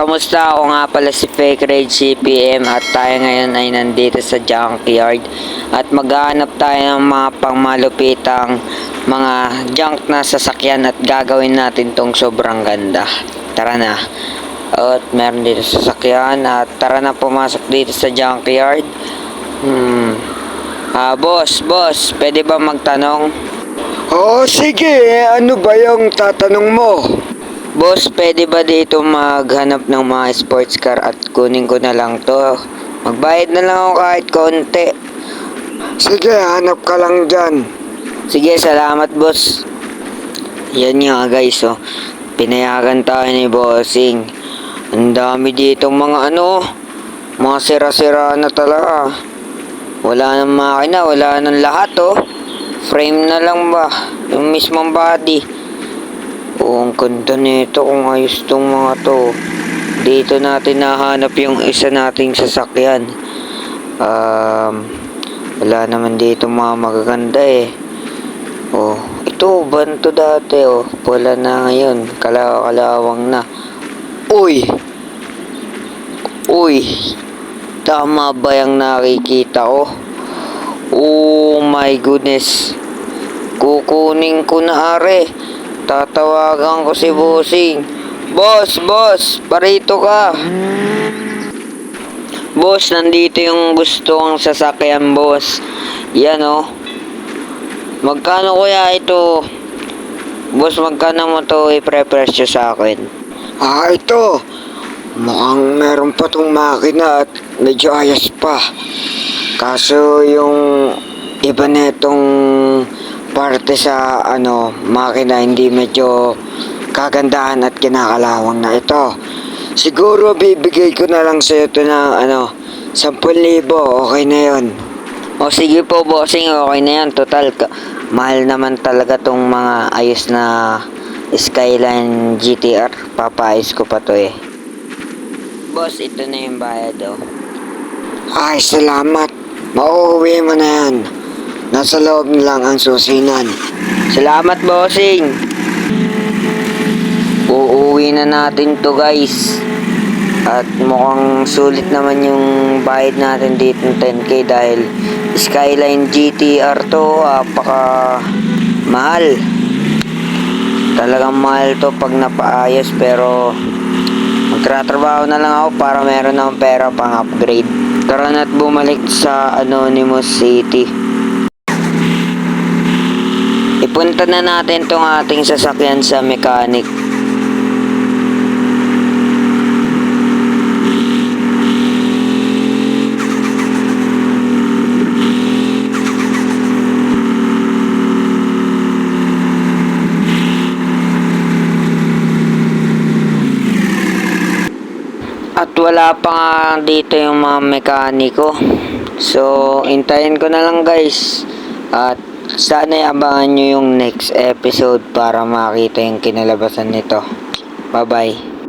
Kamusta? Ako nga pala si Fake Rage CPM at tayo ngayon ay nandito sa junkyard at maghahanap tayo ng mga pangmalupitang mga junk na sasakyan at gagawin natin tong sobrang ganda. Tara na. At meron dito sasakyan at tara na pumasok dito sa junkyard. Boss, pwede ba magtanong? Oo, sige. Ano ba yung tatanong mo? Boss, pwede ba dito maghanap ng mga sports car at kunin ko na lang to? Magbayad na lang ako kahit konti. Sige, hanap ka lang dyan. Sige, salamat boss. Yan nga guys, oh. Pinayagan tayo ni Bossing. Ang dami dito mga mga sira-sira na talaga. Wala nang makina, wala nang lahat, oh. Frame na lang ba? Yung mismong body. Ang ganda nito kung ayos tong mga to. Dito natin nahanap yung isa nating sasakyan. Wala naman dito mga magaganda eh. Oh, ito banto dati oh. Wala na ngayon. Kalawang na. Uy! Tama ba yung nakikita ko? Oh my goodness. Kukunin ko na are. Tatawagan ko si Bossing. Boss, parito ka. Boss, nandito yung gusto kong sasakyan, boss. Yan, oh. Magkano kaya ito? Boss, magkano mo to i-presyo sa akin? Ito. Mukhang meron pa tong makina at medyo ayos pa. Kaso yung iba netong parte sa makina hindi medyo kagandahan at kinakalawang na ito. Siguro bibigay ko na lang sa ito ng 10,000. Okay na yun. O sige po bossing, okay na yan. Total, mahal naman talaga tong mga ayos na Skyline GTR. Papaayos ko pa to eh. Boss, ito na yung bayad oh. Ay, salamat. Mauuwi mo na yan. Nasa loob lang ang susinan. Salamat bossing. Uuwi na natin to guys. At mukhang sulit naman yung bayad natin dito ng 10k dahil Skyline GTR to, apaka mahal. Talagang mahal to pag napaayos, pero magtratrabaho na lang ako para meron akong pera pang upgrade. Tara na't bumalik sa Anonymous City. Ipunta na natin tong ating sasakyan sa mechanic. At wala pa nga dito yung mga mekaniko. So, hintayin ko na lang guys. At sana abangan nyo yung next episode para makita yung kinalabasan nito. Bye bye.